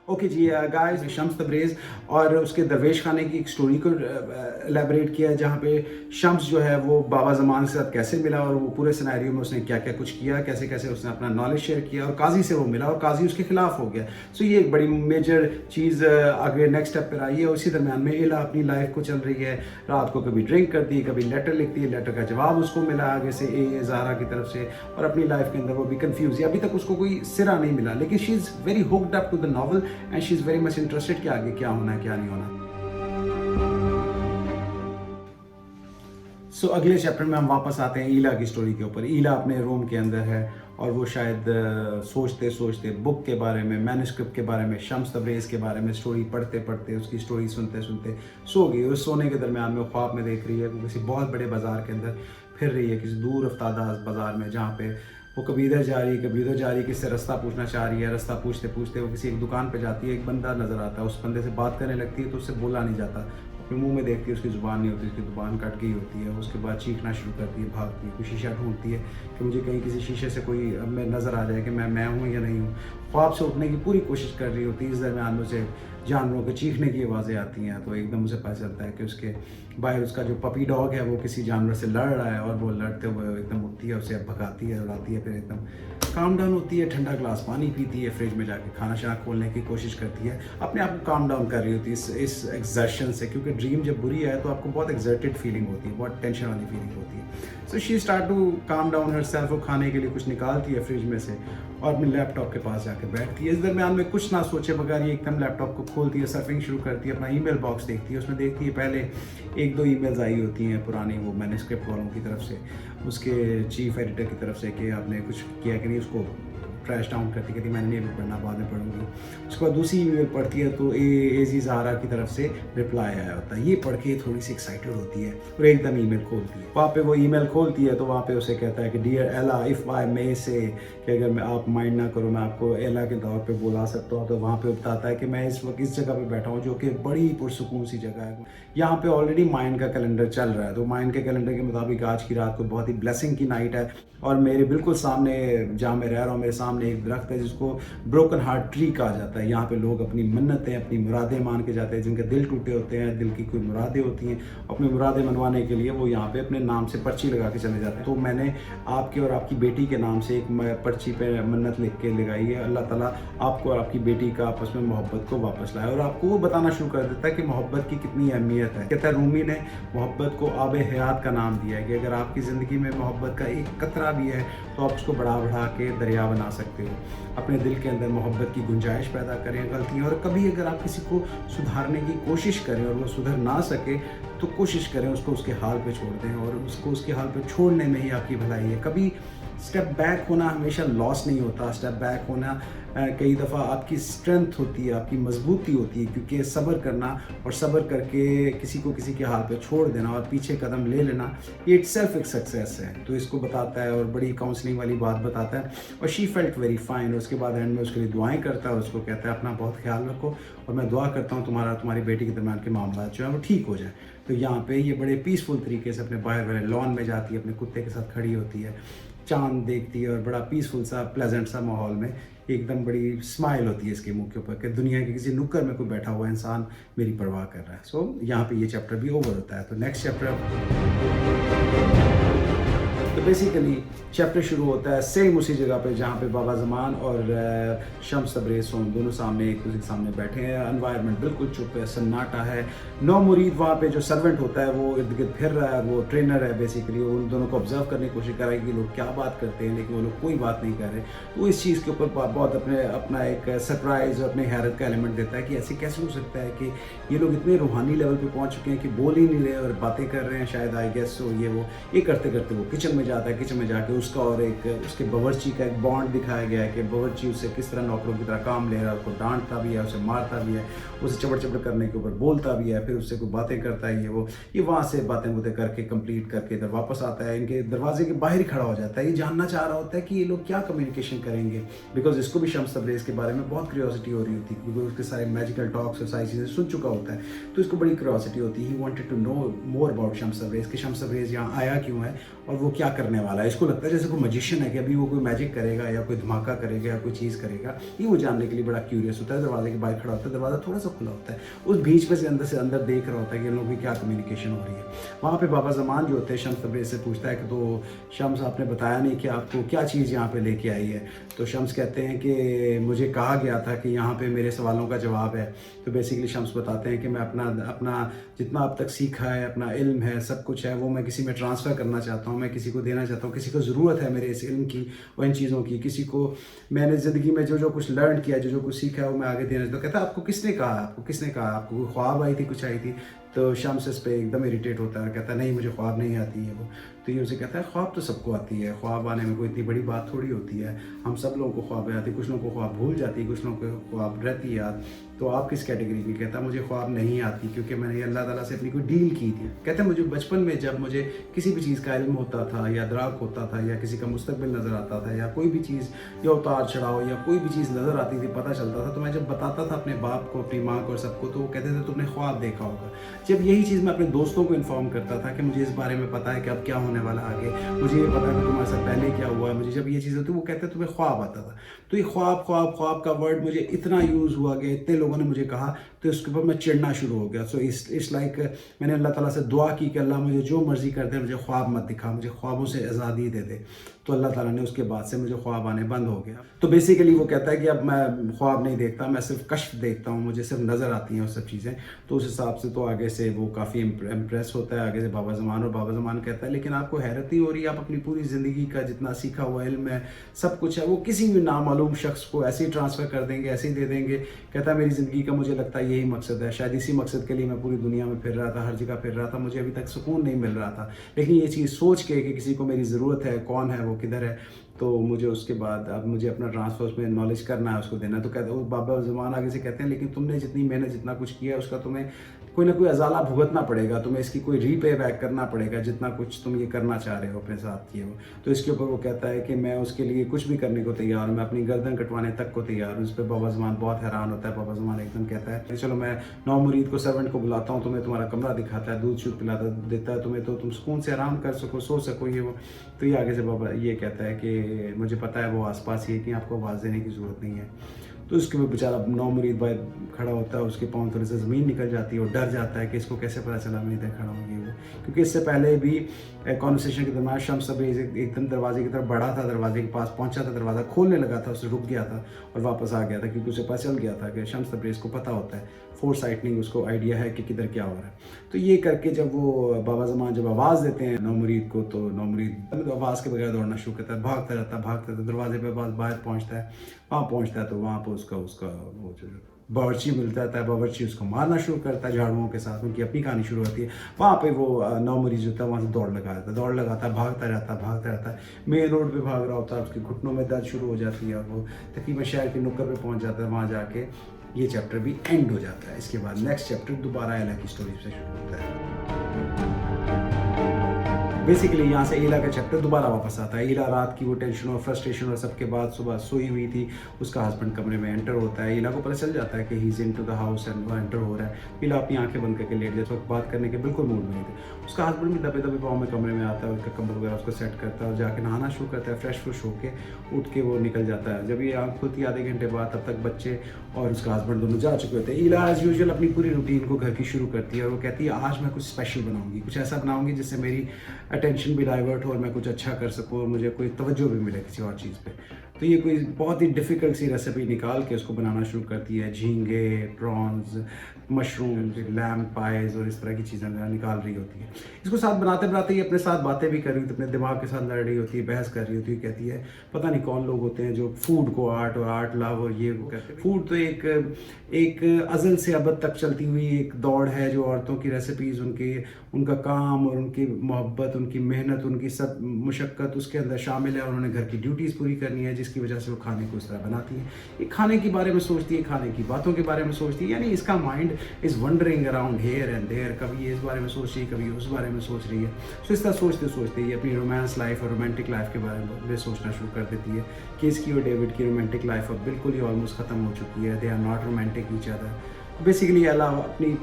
Okay जी guys, Shams Tabrez और उसके दरवेश खाने की एक स्टोरी को एलैबोरेट किया है, जहाँ पे शम्स जो है वो बाबा ज़मान के साथ कैसे मिला और वो पूरे सिनेरियो में उसने क्या क्या कुछ किया, कैसे कैसे उसने अपना नॉलेज शेयर किया और काजी से वो मिला और काजी उसके खिलाफ हो गया। सो ये एक बड़ी मेजर चीज़ आगे नेक्स्ट स्टेप पर आई है। और इसी दरमियान में इला अपनी लाइफ को चल रही है, रात को कभी ड्रिंक करती है, कभी लेटर लिखती है, लेटर का जवाब उसको मिला आगे से ए ज़ारा की तरफ से, और अपनी लाइफ के अंदर वो भी कंफ्यूज है। अभी तक उसको कोई सिरा नहीं मिला, लेकिन she is very hooked up to the novel and she is very much interested कि आगे क्या होना है क्या नहीं होना। अगले चैप्टर में हम वापस आते हैं ईला की स्टोरी के ऊपर। ईला अपने रूम के अंदर है और वो शायद सोचते सोचते बुक के बारे में, मैन्युस्क्रिप्ट के बारे में, शम्स तबरेज़ के बारे में स्टोरी पढ़ते पढ़ते, उसकी स्टोरी सुनते सुनते सो गई। उस सोने के दरमियान में ख्वाब में देख रही है कि किसी बहुत बड़े बाज़ार के अंदर फिर रही है, किसी दूर अफ्तादा बाज़ार में, जहाँ पे वो कभी इधर जा रही है कभी उधर जा रही है, किससे रास्ता पूछना चाह रही है। रास्ता पूछते पूछते वो किसी एक दुकान पे जाती है, एक बंदा नज़र आता है, उस बंदे से बात करने लगती है तो उससे बोला नहीं जाता। अपने मुंह में देखती है, उसकी ज़ुबान नहीं होती, उसकी ज़ुबान कट गई होती है। उसके बाद चीखना शुरू करती है, भागती है, कोई शीशा ढूंढती है कि मुझे कहीं किसी शीशे से कोई मैं नज़र आ जाए कि मैं हूँ या नहीं हूँ। ख्वाब से उठने की पूरी कोशिश कर रही होती है। इस दरमियान में उसे जानवरों के चीखने की आवाज़ें आती हैं, तो एकदम उसे पता चलता है कि उसके बाहर उसका जो पपी डॉग है वो किसी जानवर से लड़ रहा है, और वो लड़ते हुए एकदम उठती है, उसे भगाती है, उड़ाती है, फिर एकदम काम डाउन होती है, ठंडा ग्लास पानी पीती है, फ्रिज में जाके खाना शाना खोलने की कोशिश करती है, अपने आप को काम डाउन कर रही होती है इस एग्जर्शन से, क्योंकि ड्रीम जब बुरी है तो आपको बहुत एग्जर्टेड फीलिंग होती है, बहुत टेंशन वाली फीलिंग होती है। So she start to calm down herself. वो खाने के लिए कुछ निकालती है फ्रिज में से और अपने लैपटॉप के पास जाके बैठती है। इस दरमियान में कुछ ना सोचे बगैर ये एकदम लैपटॉप को खोलती है, सर्फिंग शुरू करती है, अपना ईमेल बॉक्स देखती है। उसमें देखती है पहले एक दो ईमेल्स आई होती हैं पुरानी, वो मैन्युस्क्रिप्ट वालों की तरफ से, उसके चीफ एडिटर की तरफ से, कि आपने कुछ किया कि नहीं, उसको ट्रैश डाउन करती, कहती मैंने नहीं अभी पढ़ना, बाद में पढ़ूंगी। उसके बाद दूसरी ईमेल पढ़ती है तो एजी ज़ारा की तरफ से रिप्लाई आया होता है। ये पढ़ के थोड़ी सी एक्साइटेड होती है और एकदम ईमेल खोलती है। वहाँ पे वो ईमेल खोलती है तो वहाँ पे उसे कहता है कि डियर एला, इफ़ आई मे से, कि अगर मैं आप माइंड ना करो मैं आपको एला के तौर पे बुला सकता हूँ। तो वहाँ पे बताता है कि मैं इस वक्त इस जगह पे बैठा हूँ जो कि बड़ी पुरसुकून सी जगह है। यहाँ पे ऑलरेडी माइंड का कैलेंडर चल रहा है, तो माइंड के कैलेंडर के मुताबिक आज की रात को बहुत ही ब्लेसिंग की नाइट है, और मेरे बिल्कुल सामने जहाँ मैं रह रहा हूँ, मेरे सामने एक दरख्त है जिसको ब्रोकन हार्ट ट्री कहा जाता है। यहाँ पे लोग अपनी मन्नतें, अपनी मुरादें मान के जाते हैं, जिनके दिल टूटे होते हैं, दिल की कोई मुरादें होती हैं, अपनी मुरादें मनवाने के लिए वो यहाँ पे अपने नाम से पर्ची लगा के चले जाते हैं। तो मैंने आपके और आपकी बेटी के नाम से एक पर्ची पे मन्नत लिख के लगाई है। अल्लाह ताला आपको और आपकी बेटी का आपस में मोहब्बत को वापस लाए। और आपको वो बताना शुरू कर देता है कि मोहब्बत की कितनी अहमियत है। कहता है रूमी ने मोहब्बत को आब हयात का नाम दिया है, कि अगर आपकी ज़िंदगी में मोहब्बत का एक कतरा भी है तो आप उसको बढ़ा बढ़ा के दरिया बना सकते हो। अपने दिल के अंदर मोहब्बत की गुंजाइश पैदा करें, गलतियाँ, और कभी अगर आप किसी को सुधारने की कोशिश करें और वो सुधर ना सके तो कोशिश करें उसको उसके हाल पे छोड़ दें, और उसको उसके हाल पे छोड़ने में ही आपकी भलाई है। कभी स्टेप बैक होना हमेशा लॉस नहीं होता। स्टेप बैक होना कई दफ़ा आपकी स्ट्रेंथ होती है, आपकी मजबूती होती है, क्योंकि सब्र करना और सब्र करके किसी को किसी के हाल पे छोड़ देना और पीछे कदम ले लेना, ये इट सेल्फ एक सक्सेस है। तो इसको बताता है और बड़ी काउंसलिंग वाली बात बताता है, और शी फेल्ट वेरी फाइन। और उसके बाद एंड में उसके लिए दुआएं करता है और उसको कहता है अपना बहुत ख्याल रखो, और मैं दुआ करता हूँ तुम्हारी बेटी के दरमियान के मामला जो है वो ठीक हो जाए। तो यहाँ पे ये बड़े पीसफुल तरीके से अपने बाहर वाले लॉन में जाती है, अपने कुत्ते के साथ खड़ी होती है, चांद देखती है, और बड़ा पीसफुल सा प्लेजेंट सा माहौल में एकदम बड़ी स्माइल होती है इसके मुंह के ऊपर कि दुनिया के किसी नुक्कड़ में कोई बैठा हुआ इंसान मेरी परवाह कर रहा है। सो यहाँ पे ये चैप्टर भी ओवर होता है। तो नेक्स्ट चैप्टर, तो बेसिकली चैप्टर शुरू होता है सेम उसी जगह पे जहाँ पे बाबा ज़मान और शम्स तबरेज़ दोनों सामने एक दूसरे के सामने बैठे हैं। एनवायरनमेंट बिल्कुल चुप है, सन्नाटा है। नौ मुरीद वहाँ पे जो सर्वेंट होता है वो इर्द गिर्द फिर रहा है, वो ट्रेनर है बेसिकली, वो उन दोनों को ऑब्जर्व करने की कोशिश कर रहा है कि लोग क्या बात करते हैं, लेकिन वो लोग कोई बात नहीं कर रहे। तो इस चीज़ के ऊपर बहुत अपना एक सरप्राइज़ और अपने हैरत का एलिमेंट देता है कि ऐसे कैसे हो सकता है कि ये लोग इतने रूहानी लेवल पर पहुँच चुके हैं कि बोल ही नहीं रहे और बातें कर रहे हैं, शायद आई गेस सो ये करते करते वो किचन में जाता है। किचन में जाके उसका और एक उसके बावर्ची का एक बॉन्ड दिखाया गया है कि बावर्ची उससे किस तरह नौकरों की तरह काम ले रहा है, उसको डांटता भी है, उसे मारता भी है, उसे चबड़ चबड़ करने के ऊपर बोलता भी है, फिर उससे कोई बातें करता है। ये वहाँ से बातें बुतें करके कंप्लीट करके इधर वापस आता है, इनके दरवाजे के बाहर ही खड़ा हो जाता है। ये जानना चाह रहा होता है कि ये लोग क्या कम्युनिकेशन करेंगे, बिकॉज इसको भी शम्स तबरेज़ के बारे में बहुत क्यूरियोसिटी हो रही होती है, क्योंकि उसके सारे मैजिकल टॉक्स और सारी चीज़ें सुन चुका होता है, तो इसको बड़ी क्यूरियोसिटी होती है। He wanted to know more about Shams Tabrez, कि शम्स तबरेज़ यहाँ आया क्यों है और वो क्या करने वाला है। इसको लगता है जैसे कोई मैजिशियन है कि अभी वो कोई मैजिक करेगा या कोई धमाका करेगा या कोई चीज़ करेगा, ये वो जानने के लिए बड़ा क्यूरियस होता है। दरवाजे के बाहर खड़ा होता है, दरवाज़ा थोड़ा सा खुला होता है, उस बीच में से अंदर देख रहा होता है कि इन लोगों की क्या कम्युनिकेशन हो रही है। वहाँ पे बाबा ज़मान जो होते हैं शम्स तबरेज़ से पूछता है कि तो शम्स आपने बताया नहीं कि आपको क्या चीज़ यहाँ पे लेके आई है। तो शम्स कहते हैं कि मुझे कहा गया था कि यहाँ पे मेरे सवालों का जवाब है। तो बेसिकली शम्स बताते हैं कि मैं अपना जितना अब तक सीखा है, अपना इल्म है, सब कुछ है, वो मैं किसी में ट्रांसफ़र करना चाहता हूँ, मैं किसी को देना चाहता हूँ, किसी को ज़रूरत है मेरे इस इल्म की और इन चीज़ों की, किसी को मैंने ज़िंदगी में जो कुछ लर्न किया, जो कुछ सीखा है वो मैं आगे देना चाहता हूँ। कहता है आपको किसने कहा, आपको कोई ख्वाब आई थी, कुछ आई थी? तो शम्स इस पे एकदम इरिटेट होता है, कहता है नहीं मुझे ख्वाब नहीं आती है वो। तो ये उसे कहता है ख्वाब तो सबको आती है, ख्वाब आने में कोई इतनी बड़ी बात थोड़ी होती है, हम सब लोगों को ख्वाब आती है, कुछ लोगों को ख्वाब भूल जाती है, कुछ लोगों को ख्वाब रहती है याद। तो आप किस कैटेगरी की? कहता है मुझे ख्वाब नहीं आती क्योंकि मैंने अल्लाह ताला से अपनी कोई डील की थी। कहते हैं मुझे बचपन में जब मुझे किसी भी चीज़ का इल्म होता था या अदराक होता था या किसी का मुस्तकबिल नज़र आता था या कोई भी चीज़ या उतार चढ़ाव या कोई भी चीज़ नज़र आती थी, पता चलता था, तो मैं जब बताता था अपने बाप को, अपनी माँ को और सबको, तो वो कहते थे तुमने ख्वाब देखा होगा। जब यही चीज़ मैं अपने दोस्तों को इन्फॉर्म करता था कि मुझे इस बारे में पता है कि अब क्या होने वाला आगे, मुझे ये पता है कि तुम्हारे साथ पहले क्या हुआ, मुझे जब ये चीज़ होती वो कहते तुम्हें ख्वाब आता था। तो ये ख्वाब का वर्ड मुझे इतना यूज़ हुआ कि इतने लोगों ने मुझे कहा, तो इसके ऊपर मैं चिढ़ना शुरू हो गया। सो इस लाइक मैंने अल्लाह ताला से दुआ की कि अल्लाह मुझे जो मर्ज़ी कर दे, मुझे ख्वाब मत दिखा, मुझे ख्वाबों से आज़ादी दे दे। तो अल्लाह ताला ने उसके बाद से मुझे ख्वाब आने बंद हो गया। तो बेसिकली वो कहता है कि अब मैं ख्वाब नहीं देखता, मैं सिर्फ कश्फ देखता हूँ, मुझे सिर्फ नज़र आती हैं वो सब चीज़ें। तो उस हिसाब से तो आगे से वो काफ़ी इम्प्रेस होता है आगे से बाबा ज़मान, और बाबा ज़मान कहता है लेकिन आपको हैरत ही हो रही है, आप अपनी पूरी ज़िंदगी का जितना सीखा हुआ इल्म है, सब कुछ है, वो किसी भी नामालूम शख्स को ऐसे ही ट्रांसफ़र कर देंगे, ऐसे ही दे देंगे। कहता है मेरी ज़िंदगी का मुझे लगता है यही मकसद है, शायद इसी मकसद के लिए मैं पूरी दुनिया में फिर रहा था, हर जगह फिर रहा था, मुझे अभी तक सुकून नहीं मिल रहा था। लेकिन ये चीज़ सोच के कि किसी को मेरी ज़रूरत है, कौन है वो, किधर है, तो मुझे उसके बाद अब मुझे अपना ट्रांसफर उसमें नॉलेज करना है, उसको देना है। तो कहते हैं बाबा ज़मान आगे से कहते हैं लेकिन तुमने जितनी मेहनत जितना कुछ किया है उसका तुम्हें कोई ना कोई अजाला भुगतना पड़ेगा, तुम्हें इसकी कोई रीपे बैक करना पड़ेगा, जितना कुछ तुम ये करना चाह रहे हो अपने साथ ये वो। तो इसके ऊपर वो कहता है कि मैं उसके लिए कुछ भी करने को तैयार हूँ, मैं अपनी गर्दन कटवाने तक को तैयार हूँ। इस पर बाबा ज़मान बहुत हैरान होता है। बाबा ज़मान एकदम कहता है चलो मैं 9 मुरीद को, सर्वेंट को बुलाता हूँ, तुम्हें तुम्हारा कमरा दिखाता है, दूध शूध पिलाता देता है तुम्हें, तो तुम सुकून से आराम कर सको, सो सको ये वो। तो ये आगे से बाबा ये कहता है कि मुझे पता है वो आसपास ही है कि आपको आवाज़ देने की ज़रूरत नहीं है। तो उसके बाद बेचारा 9 मुरीद भाई खड़ा होता है, उसके पाँव थोड़े से ज़मीन निकल जाती है और डर जाता है कि इसको कैसे पता चला मैं इधर खड़ा हूँ ये वो। क्योंकि इससे पहले भी कॉन्वर्सेशन के दरम्यान शम्स तबरेज़ एकदम दरवाजे की तरफ बढ़ा था, दरवाजे के पास पहुँचा था, दरवाज़ा खोलने लगा था, उससे रुक गया था और वापस आ गया था, क्योंकि उसे पता चल गया था कि शम्स तबरेज़ को पता होता है, फोरसाइटनिंग, उसको आइडिया है कि किधर क्या हो रहा है। तो ये करके जब वो बाबा ज़मान जब आवाज़ देते हैं 9 मुरीद को, तो 9 मुरीद तो आवाज़ के बगैर दौड़ना शुरू करता है, भागता रहता है, दरवाजे पे बाहर पहुँचता है, वहाँ पहुँचता है तो वहाँ पर उसका वो जो बावर्ची मिलता है, बावर्ची उसको मारना शुरू करता है झाड़ुओं के साथ, उनकी अपनी कहानी शुरू होती है। वहाँ पे वो 9 मरीज होता है, वहाँ से दौड़ लगाता है, भागता रहता है, मेन रोड पे भाग रहा होता है, उसके घुटनों में दर्द शुरू हो जाती है और वो तकरीबन शहर के नुक्कड़ पे पहुँच जाता है। वहाँ जाके ये चैप्टर भी एंड हो जाता है। इसके बाद नेक्स्ट चैप्टर दोबारा इला की स्टोरी से शुरू होता है। बेसिकली यहाँ से इला का चैप्टर दोबारा वापस आता है। इला रात की वो टेंशन और फ्रस्ट्रेशन और सबके बाद सुबह सोई हुई थी, उसका हस्बैंड कमरे में एंटर होता है। इला को पता चल जाता है कि he is into the house and वो एंटर हो रहा है। इला अपनी आंखें बंद करके लेट जाए, वक्त बात करने के बिल्कुल मूड में नहीं थे। उसका हस्बैंड भी दबे पाँव में कमरे में आता है, उसका कंबल वगैरह उसको सेट करता है और जाके नहाना शुरू करता है। फ्रेश होके उठ के वो निकल जाता है। जब ये आँख खुलती है आधे घंटे बाद, तब तक बच्चे और उसका हस्बैंड दोनों जा चुके होते हैं। इला एज यूजुअल अपनी पूरी रूटीन को घर की शुरू करती है और वो कहती है आज मैं कुछ स्पेशल बनाऊंगी, कुछ ऐसा बनाऊंगी जिससे मेरी अटेंशन भी डाइवर्ट हो और मैं कुछ अच्छा कर सकूं और मुझे कोई तवज्जो भी मिले किसी और चीज़ पे। तो ये कोई बहुत ही डिफ़िकल्ट सी रेसिपी निकाल के उसको बनाना शुरू करती है। झींगे, प्रॉन्स, मशरूम, लैम्ब पाइज और इस तरह की चीज़ें निकाल रही होती है। इसको साथ बनाते बनाते ही अपने साथ बातें भी कर रही होती है, अपने दिमाग के साथ लड़ रही होती है, बहस कर रही होती है। कहती है पता नहीं कौन लोग होते हैं जो फूड को आर्ट और आर्ट लव और ये वो कहते हैं। फूड तो एक अज़ल से अब तक चलती हुई एक दौड़ है जो औरतों की रेसिपीज़, उनका काम और उनकी मोहब्बत, उनकी मेहनत, उनकी सब मुशक्क़त उसके अंदर शामिल है। उन्होंने घर की ड्यूटीज़ पूरी करनी है जिसकी वजह से वो खाने को इस तरह बनाती है। ये खाने के बारे में सोचती है, खाने की बातों के बारे में सोचती है, यानी इसका mind is wandering around here and there. कभी ये इस बारे में सोच रही है, कभी उस बारे में सोच रही है। सो इस तरह सोचते सोचते ये अपनी रोमांस लाइफ और रोमांटिक लाइफ के बारे में सोचना शुरू कर देती है कि इसकी और डेविड की रोमांटिक लाइफ अब बिल्कुल ही ऑलमोस्ट ख़त्म हो चुकी है। They are not romantic each other. Basically अल्लाह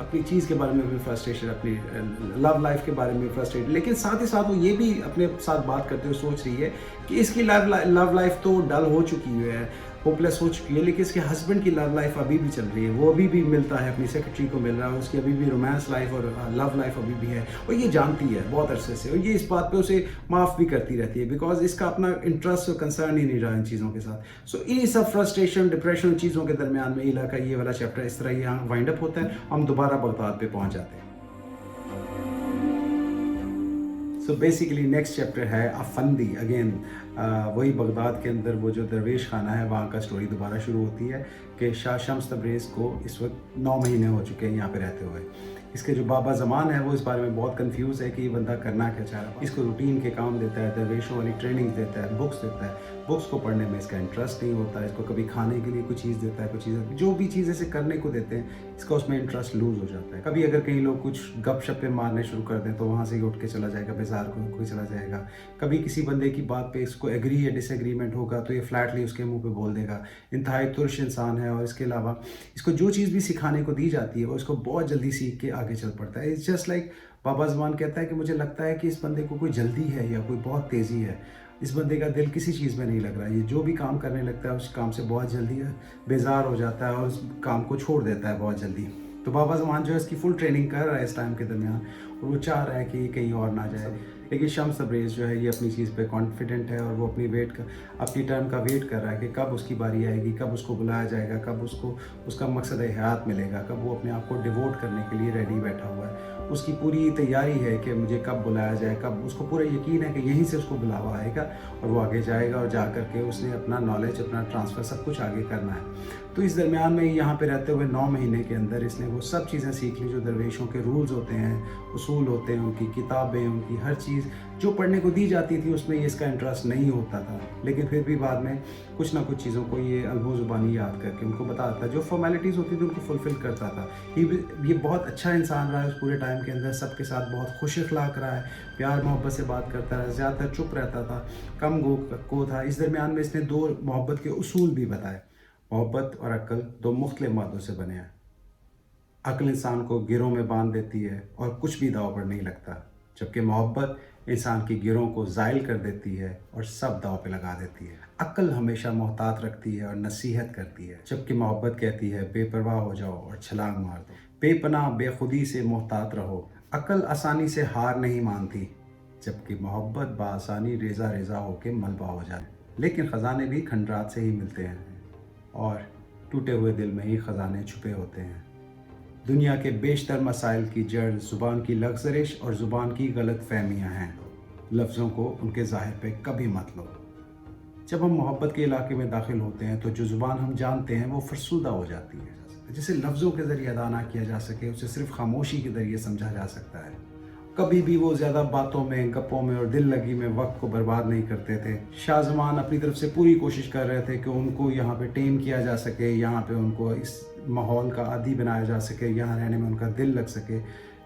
अपनी चीज़ के बारे में भी फ्रस्ट्रेशन, अपनी लव लाइफ के बारे में फ्रस्ट्रेटेड, लेकिन साथ ही साथ वो ये भी अपने साथ बात करते हुए सोच रही है कि इसकी लव लाइफ तो डल हो चुकी है, होपलेस हो चुकी है, लेकिन इसके हस्बैंड की लव लाइफ अभी भी चल रही है, वो अभी भी मिलता है, अपनी सेक्रेटरी को मिल रहा है, उसकी अभी भी रोमांस लाइफ और लव लाइफ अभी भी है, और ये जानती है बहुत अरसे से, और ये इस बात पे उसे माफ़ भी करती रहती है बिकॉज इसका अपना इंटरेस्ट और कंसर्न ही नहीं रहा इन चीज़ों के साथ। सो इन्हीं सब फ्रस्ट्रेशन, डिप्रेशन चीज़ों के दरमियान में ईला का ये वाला चैप्टर इस तरह यहाँ वाइंड अप होता है, हम दोबारा बगदाद पे पहुँच जाते हैं। सो बेसिकली नेक्स्ट चैप्टर है अफंदी, अगेन वही बगदाद के अंदर वो जो दरवेश खाना है वहाँ का स्टोरी दोबारा शुरू होती है कि शाह शम्स तबरेज़ को इस वक्त 9 महीने हो चुके हैं यहाँ पे रहते हुए। इसके जो बाबा ज़मान है वो इस बारे में बहुत कंफ्यूज है कि ये बंदा करना क्या चाह रहा है। इसको रूटीन के काम देता है, दरवेशों वाली ट्रेनिंग देता है, बुक्स देता है, बुक्स को पढ़ने में इसका इंटरेस्ट नहीं होता है, इसको कभी खाने के लिए कुछ चीज़ देता है, कुछ चीज़ जो भी चीज़ ऐसे करने को देते हैं इसका उसमें इंटरेस्ट लूज़ हो जाता है। कभी अगर कहीं लोग कुछ गपशपे मारने शुरू कर दें तो वहाँ से ही उठ के चला जाएगा, बाजार को कोई चला जाएगा। कभी किसी बंदे की बात पे इसको एग्री या डिसएग्रीमेंट होगा तो ये फ्लैटली उसके मुंह पे बोल देगा। इंतहाई तुर्श इंसान है, और इसके अलावा इसको जो चीज़ भी सिखाने को दी जाती है वो इसको बहुत जल्दी सीख के आगे चल पड़ता है। इट्स जस्ट लाइक बाबा ज़मान कहता है कि मुझे लगता है कि इस बंदे को कोई जल्दी है या कोई बहुत तेज़ी है, इस बंदे का दिल किसी चीज़ में नहीं लग रहा है, ये जो भी काम करने लगता है उस काम से बहुत जल्दी बेजार हो जाता है और उस काम को छोड़ देता है बहुत जल्दी। तो बाबा ज़मान जो है इसकी फुल ट्रेनिंग कर रहा है इस टाइम के दरमियान, और वो चाह रहा है कि कहीं और ना जाए, लेकिन शम्स तबरेज़ जो है ये अपनी चीज़ पे कॉन्फिडेंट है और वो अपनी टर्म का वेट कर रहा है कि कब उसकी बारी आएगी, कब उसको बुलाया जाएगा, कब उसको उसका मकसद हयात मिलेगा, कब वो अपने आप को डिवोट करने के लिए रेडी बैठा हुआ है। उसकी पूरी तैयारी है कि मुझे कब बुलाया जाए, कब, उसको पूरा यकीन है कि यहीं से उसको बुलावा आएगा और वो आगे जाएगा और जा कर के उसने अपना नॉलेज, अपना ट्रांसफ़र सब कुछ आगे करना है। तो इस दरमियान में यहाँ पे रहते हुए 9 महीने के अंदर इसने वो सब चीज़ें सीख ली जो दरवेशों के रूल्स होते हैं, उसूल होते हैं, उनकी किताबें, उनकी हर चीज़ जो पढ़ने को दी जाती थी उसमें ये इसका इंटरेस्ट नहीं होता था, लेकिन फिर भी बाद में कुछ ना कुछ चीज़ों को ये अलगू ज़ुबानी याद करके उनको बताता था, जो फॉर्मेलिटीज़ होती थी उनको फुलफ़िल करता था। ये बहुत अच्छा इंसान रहा है उस पूरे टाइम के अंदर, सबके साथ बहुत खुश अखलाक रहा है, प्यार मोहब्बत से बात करता रहा, ज़्यादातर चुप रहता था, कम गो था। इस दरमियान में इसने 2 मोहब्बत के उसूल भी बताए। मोहब्बत और अक्ल 2 मुख्तलिफ मादों से बने हैं। अक्ल इंसान को गिरों में बांध देती है और कुछ भी दाव पर नहीं लगता, जबकि मोहब्बत इंसान की गिरों को ज़ाइल कर देती है और सब दाव पे लगा देती है। अक्ल हमेशा मोहतात रखती है और नसीहत करती है, जबकि मोहब्बत कहती है बेपरवाह हो जाओ और छलांग मार दो, बेपनाह बेखुदी से मोहतात रहो। अक्ल आसानी से हार नहीं मानती, जबकि मोहब्बत बासानी रेजा रेजा होकर मलबा हो जाए। लेकिन ख़जाने भी खंडरात से ही मिलते हैं और टूटे हुए दिल में ही ख़जाने छुपे होते हैं। दुनिया के बेशतर मसाइल की जड़ ज़ुबान की लग्ज़रिश और ज़ुबान की गलत फहमियाँ हैं। लफ्ज़ों को उनके ज़ाहिर पे कभी मत लो। जब हम मोहब्बत के इलाके में दाखिल होते हैं तो जो ज़ुबान हम जानते हैं वो फरसूदा हो जाती है। जिसे लफ्ज़ों के ज़रिए अदा ना किया जा सके उसे सिर्फ खामोशी के ज़रिए समझा जा सकता है। कभी भी वो ज़्यादा बातों में, गप्पों में और दिल लगी में वक्त को बर्बाद नहीं करते थे। शाह ज़मान अपनी तरफ से पूरी कोशिश कर रहे थे कि उनको यहाँ पे टेम किया जा सके, यहाँ पे उनको इस माहौल का आदी बनाया जा सके, यहाँ रहने में उनका दिल लग सके,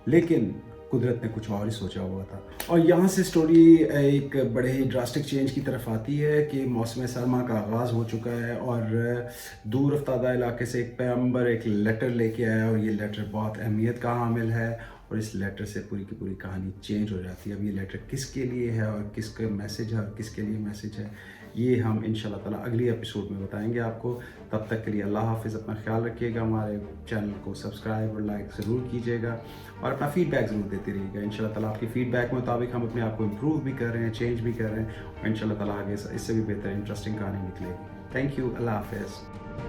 लेकिन कुदरत ने कुछ और ही सोचा हुआ था। और यहाँ से स्टोरी एक बड़े ही ड्रास्टिक चेंज की तरफ आती है कि मौसम सरमा का आगाज़ हो चुका है और दूर अफ्तादा इलाके से एक पैगंबर एक लेटर लेके आया और ये लेटर बहुत अहमियत का हामिल है और इस लेटर से पूरी की पूरी कहानी चेंज हो जाती है। अब ये लेटर किसके लिए है और किसका मैसेज है और किसके लिए मैसेज है, ये हम इंशाल्लाह ताला अगली एपिसोड में बताएंगे आपको। तब तक के लिए अल्लाह हाफ़िज़, अपना ख्याल रखिएगा, हमारे चैनल को सब्सक्राइब और लाइक ज़रूर कीजिएगा और अपना फ़ीडबैक ज़रूर देते रहिएगा। इंशाल्लाह ताला आपकी फ़ीडबैक के मुताबिक हम अपने आप को इम्प्रूव भी कर रहे हैं, चेंज भी कर रहे हैं और इंशाल्लाह ताला आगे इससे भी बेहतर इंटरेस्टिंग कहानी निकलेगी। थैंक यू, अल्लाह हाफ़िज़।